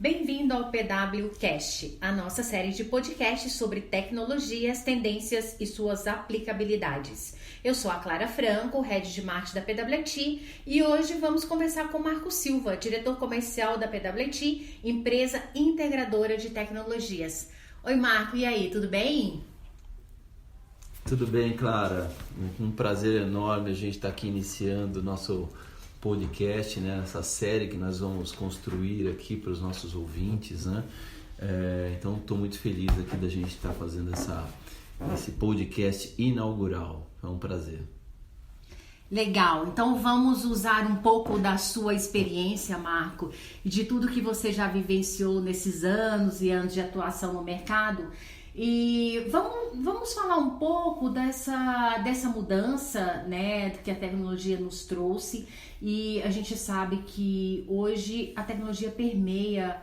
Bem-vindo ao PWCast, a nossa série de podcasts sobre tecnologias, tendências e suas aplicabilidades. Eu sou a Clara Franco, Head de Marketing da PWT, e hoje vamos conversar com Marco Silva, diretor comercial da PWT, empresa integradora de tecnologias. Oi Marco, e aí, tudo bem? Tudo bem, Clara. Um prazer enorme a gente estar aqui iniciando o nosso podcast, né? Essa série que nós vamos construir aqui para os nossos ouvintes, né? Então, estou muito feliz aqui da gente estar fazendo esse podcast inaugural. É um prazer. Legal, então vamos usar um pouco da sua experiência, Marco, e de tudo que você já vivenciou nesses anos e anos de atuação no mercado. E vamos falar um pouco dessa mudança, né, que a tecnologia nos trouxe. E a gente sabe que hoje a tecnologia permeia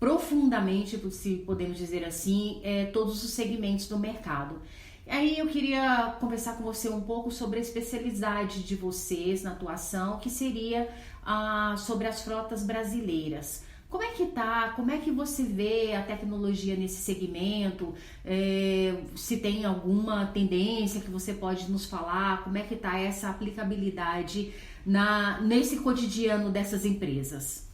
profundamente, se podemos dizer assim, todos os segmentos do mercado. Aí eu queria conversar com você um pouco sobre a especialidade de vocês na atuação, que seria sobre as frotas brasileiras. Como é que tá? Como é que você vê a tecnologia nesse segmento? Se tem alguma tendência que você pode nos falar? Como é que tá essa aplicabilidade nesse cotidiano dessas empresas?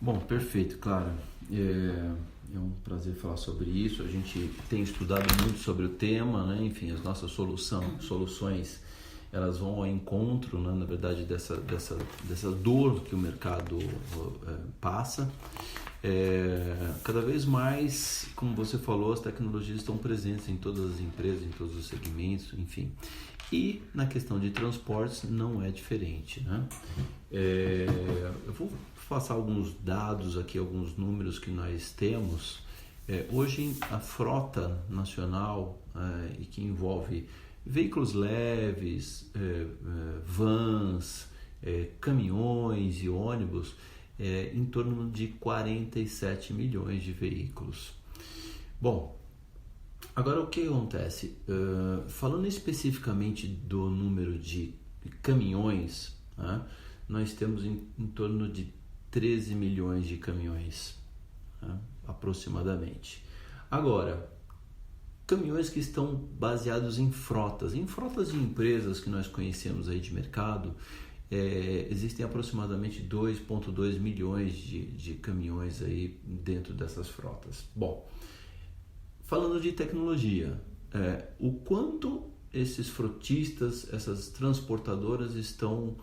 Bom, perfeito, Clara. É um prazer falar sobre isso. A gente tem estudado muito sobre o tema, né? Enfim, as nossas soluções elas vão ao encontro, né, na verdade, dessa dor que o mercado passa. Cada vez mais, como você falou, as tecnologias estão presentes em todas as empresas, em todos os segmentos, enfim. E na questão de transportes não é diferente, né? Eu vou passar alguns dados aqui, alguns números que nós temos. Hoje a frota nacional, e que envolve veículos leves, vans, caminhões e ônibus, em torno de 47 milhões de veículos. Bom, agora o que acontece? Falando especificamente do número de caminhões, né, nós temos em torno de 13 milhões de caminhões, né, aproximadamente. Agora, caminhões que estão baseados em frotas de empresas que nós conhecemos aí de mercado, existem aproximadamente 2,2 milhões de caminhões aí dentro dessas frotas. Bom, falando de tecnologia, o quanto esses frotistas, essas transportadoras estão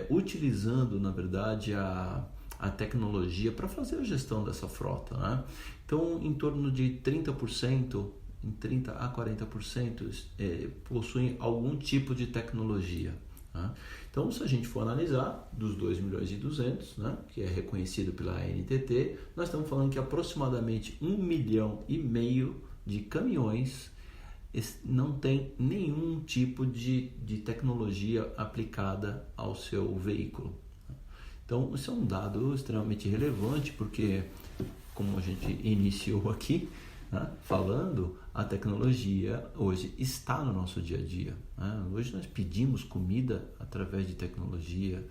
utilizando, na verdade, a tecnologia para fazer a gestão dessa frota, né? Então, em torno de 30%, em 30 a 40% possuem algum tipo de tecnologia, né? Então, se a gente for analisar dos 2 milhões e 200, né, que é reconhecido pela ANTT, nós estamos falando que aproximadamente 1,5 milhão de caminhões não tem nenhum tipo de tecnologia aplicada ao seu veículo. Então, isso é um dado extremamente relevante, porque, como a gente iniciou aqui, né, falando, a tecnologia hoje está no nosso dia a dia, né? Hoje nós pedimos comida através de tecnologia,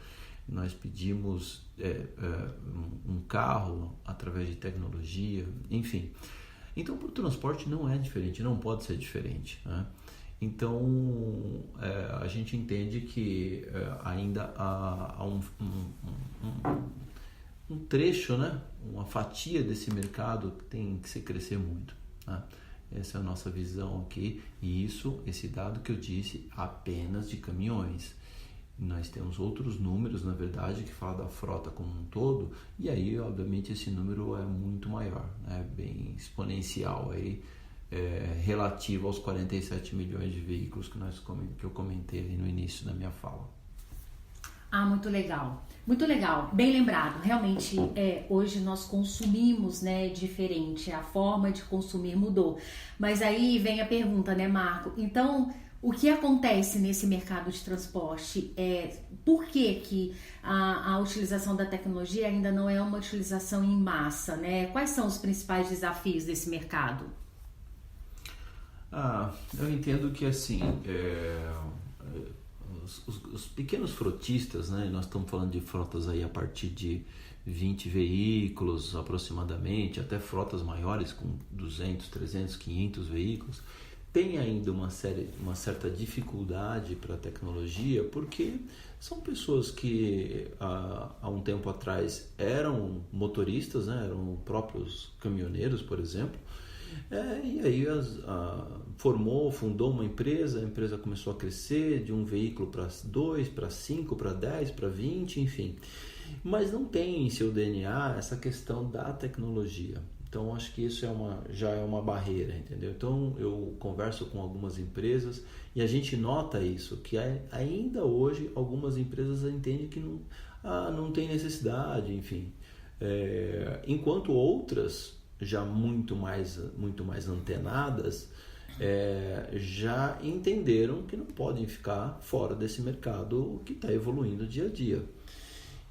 nós pedimos um carro através de tecnologia, enfim. Então, para o transporte não é diferente, não pode ser diferente, né? Então, a gente entende que ainda há um trecho, né? Uma fatia desse mercado que tem que se crescer muito, né? Essa é a nossa visão aqui, e esse dado que eu disse, apenas de caminhões. Nós temos outros números, na verdade, que falam da frota como um todo, e aí, obviamente, esse número é muito maior, né? Bem exponencial, aí, relativo aos 47 milhões de veículos que eu comentei ali no início da minha fala. Muito legal. Muito legal, bem lembrado. Realmente, hoje nós consumimos, né, diferente, a forma de consumir mudou. Mas aí vem a pergunta, né, Marco? Então, o que acontece nesse mercado de transporte? Por que a utilização da tecnologia ainda não é uma utilização em massa, né? Quais são os principais desafios desse mercado? Eu entendo que, assim, os pequenos frotistas, né? Nós estamos falando de frotas aí a partir de 20 veículos aproximadamente, até frotas maiores com 200, 300, 500 veículos, tem ainda uma certa dificuldade para a tecnologia, porque são pessoas que há um tempo atrás eram motoristas, né? Eram próprios caminhoneiros, por exemplo, e aí fundou uma empresa, a empresa começou a crescer de um veículo para 2, para 5, para 10, para 20, enfim. Mas não tem em seu DNA essa questão da tecnologia. Então, acho que isso já é uma barreira, entendeu? Então, eu converso com algumas empresas e a gente nota isso, que ainda hoje algumas empresas entendem que não tem necessidade, enfim. Enquanto outras, já muito mais antenadas, já entenderam que não podem ficar fora desse mercado que está evoluindo dia a dia.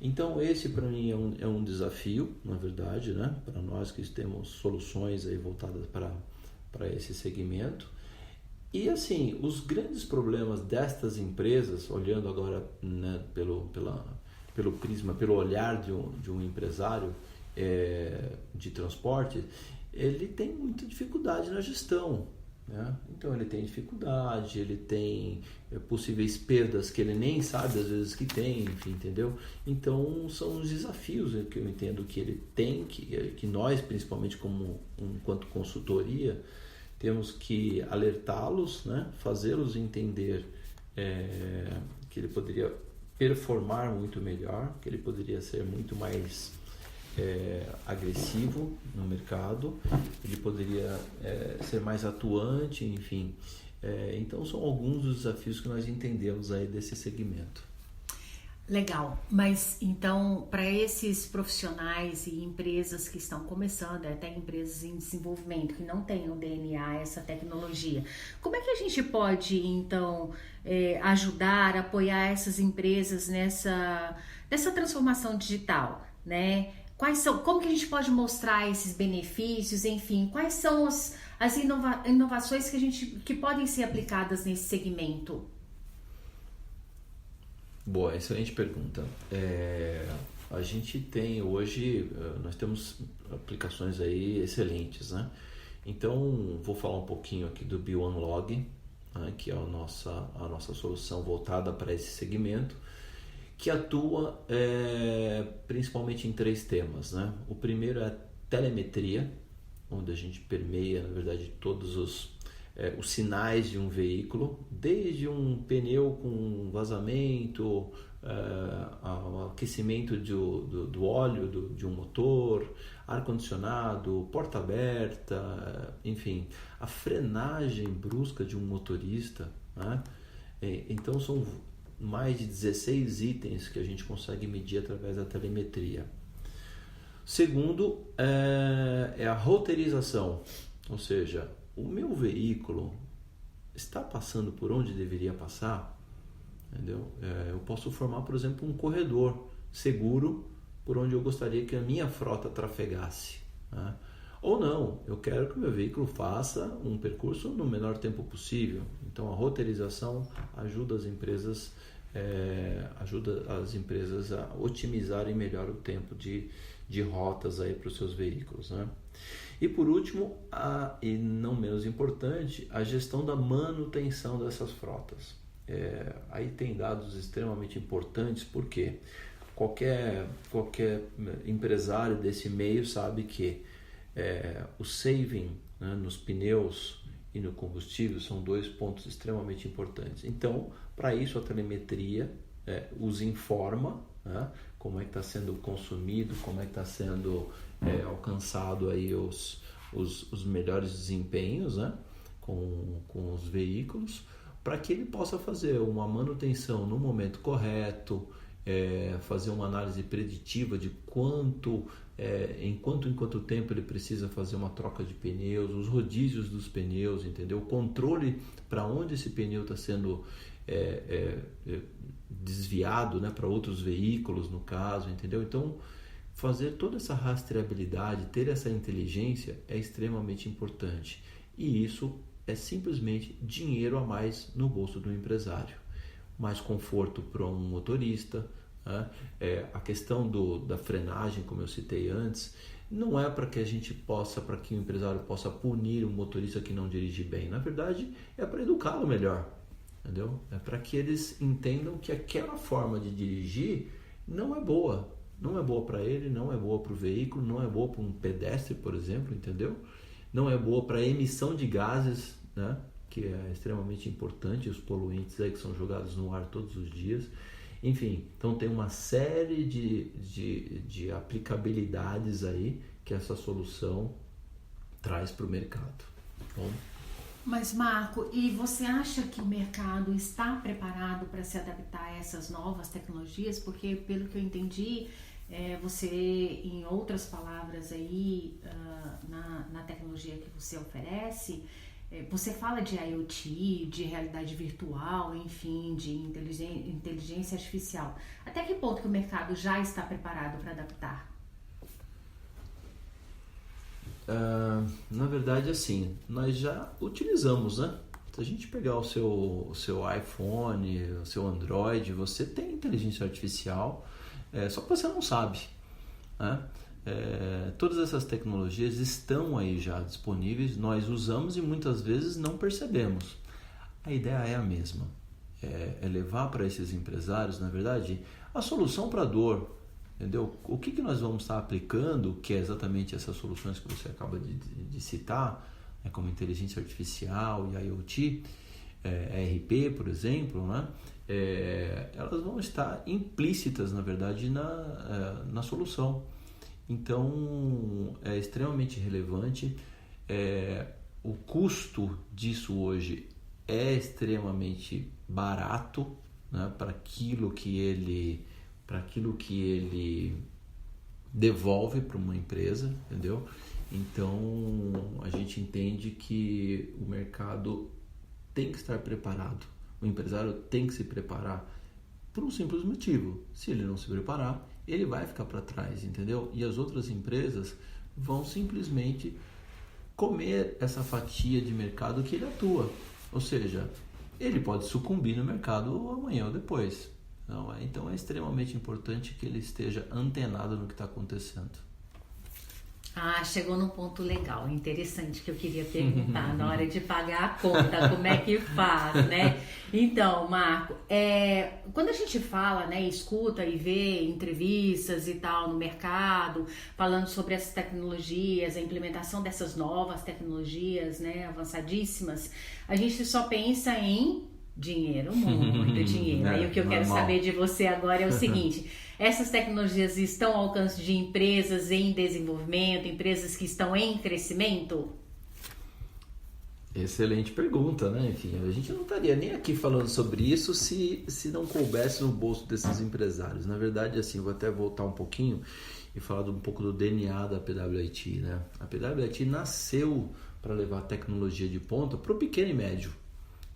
Então, esse para mim é um desafio, na verdade, né? Para nós que temos soluções aí voltadas para esse segmento. E assim, os grandes problemas destas empresas, olhando agora, né, pelo prisma, pelo olhar de um empresário de transporte, ele tem muita dificuldade na gestão, né? Então ele tem dificuldade, ele tem possíveis perdas que ele nem sabe às vezes que tem, enfim, entendeu? Então são os desafios que eu entendo que ele tem, que nós, principalmente enquanto consultoria, temos que alertá-los, né? Fazê-los entender que ele poderia performar muito melhor, que ele poderia ser muito mais agressivo no mercado, ele poderia ser mais atuante, enfim. Então são alguns dos desafios que nós entendemos aí desse segmento. Legal, mas então para esses profissionais e empresas que estão começando, até empresas em desenvolvimento que não têm o DNA, essa tecnologia, como é que a gente pode então ajudar, apoiar essas empresas nessa transformação digital, né? Como que a gente pode mostrar esses benefícios, enfim, quais são as inovações que podem ser aplicadas nesse segmento? Boa, excelente pergunta. A gente tem hoje, nós temos aplicações aí excelentes, né? Então, vou falar um pouquinho aqui do BeOneLog, né, que é a nossa solução voltada para esse segmento, que atua principalmente em 3 temas, né? O primeiro é a telemetria, onde a gente permeia, na verdade, todos os sinais de um veículo, desde um pneu com vazamento, ao aquecimento do óleo de um motor, ar-condicionado, porta aberta, enfim, a frenagem brusca de um motorista, né? Então são mais de 16 itens que a gente consegue medir através da telemetria. Segundo, é a roteirização, ou seja, o meu veículo está passando por onde deveria passar, entendeu? Eu posso formar, por exemplo, um corredor seguro por onde eu gostaria que a minha frota trafegasse, né? Ou não, eu quero que o meu veículo faça um percurso no menor tempo possível. Então a roteirização ajuda as empresas a otimizarem melhor o tempo de rotas aí para os seus veículos, né? E por último, e não menos importante, a gestão da manutenção dessas frotas. Aí tem dados extremamente importantes, porque qualquer empresário desse meio sabe que o saving, né, nos pneus e no combustível são 2 pontos extremamente importantes. Então, para isso a telemetria os informa, né, como é que está sendo consumido, como é que está sendo alcançado aí os melhores desempenhos, né, com os veículos, para que ele possa fazer uma manutenção no momento correto, fazer uma análise preditiva de em quanto tempo ele precisa fazer uma troca de pneus, os rodízios dos pneus, entendeu? O controle para onde esse pneu está sendo desviado, né, para outros veículos, no caso, entendeu? Então, fazer toda essa rastreabilidade, ter essa inteligência é extremamente importante. E isso é simplesmente dinheiro a mais no bolso do empresário. Mais conforto para um motorista, né? A questão da frenagem, como eu citei antes, não é para que a gente possa, para que o empresário possa punir um motorista que não dirige bem. Na verdade, é para educá-lo melhor, entendeu? É para que eles entendam que aquela forma de dirigir não é boa. Não é boa para ele, não é boa para o veículo, não é boa para um pedestre, por exemplo, entendeu? Não é boa para a emissão de gases, né? Que é extremamente importante, os poluentes aí que são jogados no ar todos os dias. Enfim, então tem uma série de aplicabilidades aí que essa solução traz para o mercado. Bom, Mas, Marco, e você acha que o mercado está preparado para se adaptar a essas novas tecnologias? Porque, pelo que eu entendi, você, em outras palavras aí, na tecnologia que você oferece, você fala de IoT, de realidade virtual, enfim, de inteligência artificial. Até que ponto que o mercado já está preparado para adaptar? Na verdade, assim, nós já utilizamos, né? Se a gente pegar o seu iPhone, o seu Android, você tem inteligência artificial, só que você não sabe, né? Todas essas tecnologias estão aí já disponíveis, nós usamos e muitas vezes não percebemos. A ideia é a mesma, é levar para esses empresários, na verdade, a solução para a dor, entendeu? O que nós vamos estar aplicando, que é exatamente essas soluções que você acaba de citar, como inteligência artificial e IoT, ERP, por exemplo, né? Elas vão estar implícitas, na verdade, na solução. Então, é extremamente relevante. O custo disso hoje é extremamente barato, né, para aquilo que ele devolve para uma empresa, entendeu? Então, a gente entende que o mercado tem que estar preparado. O empresário tem que se preparar por um simples motivo. Se ele não se preparar, ele vai ficar para trás, entendeu? E as outras empresas vão simplesmente comer essa fatia de mercado que ele atua. Ou seja, ele pode sucumbir no mercado amanhã ou depois. Então é extremamente importante que ele esteja antenado no que está acontecendo. Chegou num ponto legal, interessante, que eu queria perguntar na hora de pagar a conta, como é que faz, né? Então, Marco, quando a gente fala, né, escuta e vê entrevistas e tal no mercado, falando sobre essas tecnologias, a implementação dessas novas tecnologias, né, avançadíssimas, a gente só pensa em dinheiro, muito dinheiro. E o que eu quero saber de você agora é o seguinte: essas tecnologias estão ao alcance de empresas em desenvolvimento, empresas que estão em crescimento? Excelente pergunta, né? Enfim, a gente não estaria nem aqui falando sobre isso se não coubesse no bolso desses empresários. Na verdade, assim, vou até voltar um pouquinho e falar um pouco do DNA da PWIT, né? A PWIT nasceu para levar tecnologia de ponta para o pequeno e médio.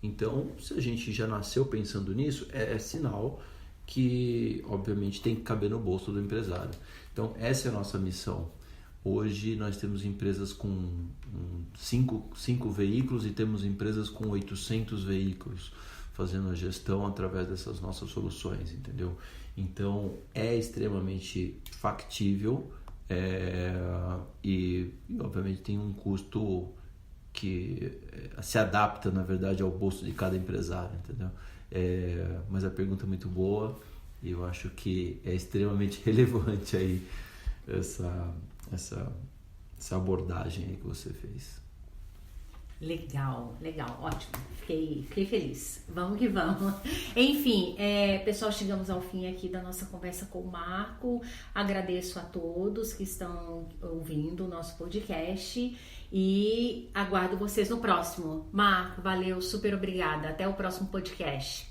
Então, se a gente já nasceu pensando nisso, é sinal que, obviamente, tem que caber no bolso do empresário. Então, essa é a nossa missão. Hoje, nós temos empresas com 5 veículos e temos empresas com 800 veículos fazendo a gestão através dessas nossas soluções, entendeu? Então, é extremamente factível e, obviamente, tem um custo que se adapta, na verdade, ao bolso de cada empresário, entendeu? Mas a pergunta é muito boa e eu acho que é extremamente relevante aí essa abordagem aí que você fez. Legal, ótimo, fiquei feliz, vamos que vamos. Enfim, pessoal, chegamos ao fim aqui da nossa conversa com o Marco. Agradeço a todos que estão ouvindo o nosso podcast e aguardo vocês no próximo. Marco, valeu, super obrigada, até o próximo podcast.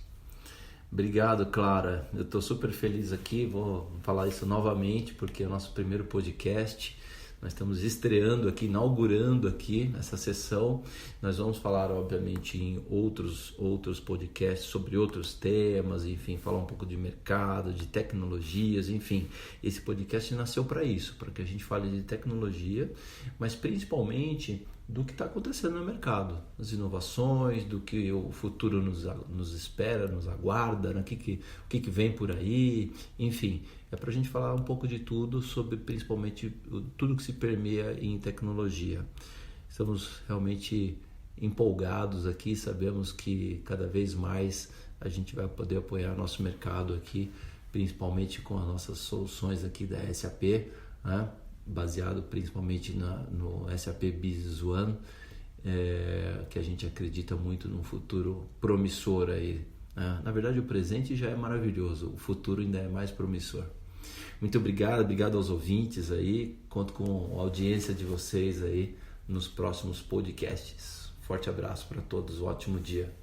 Obrigado, Clara, eu estou super feliz aqui, vou falar isso novamente porque é o nosso primeiro podcast. Nós estamos estreando aqui, inaugurando aqui essa sessão. Nós vamos falar, obviamente, em outros podcasts sobre outros temas, enfim, falar um pouco de mercado, de tecnologias, enfim. Esse podcast nasceu para isso, para que a gente fale de tecnologia, mas principalmente do que está acontecendo no mercado, as inovações, do que o futuro nos espera, nos aguarda, né? O que vem por aí, enfim, é para a gente falar um pouco de tudo sobre principalmente tudo que se permeia em tecnologia. Estamos realmente empolgados aqui, sabemos que cada vez mais a gente vai poder apoiar nosso mercado aqui, principalmente com as nossas soluções aqui da SAP, né? Baseado principalmente no SAP Business One, que a gente acredita muito num futuro promissor aí, né? Na verdade o presente já é maravilhoso, o futuro ainda é mais promissor. Muito obrigado aos ouvintes aí, conto com a audiência de vocês aí nos próximos podcasts. Forte abraço para todos, um ótimo dia.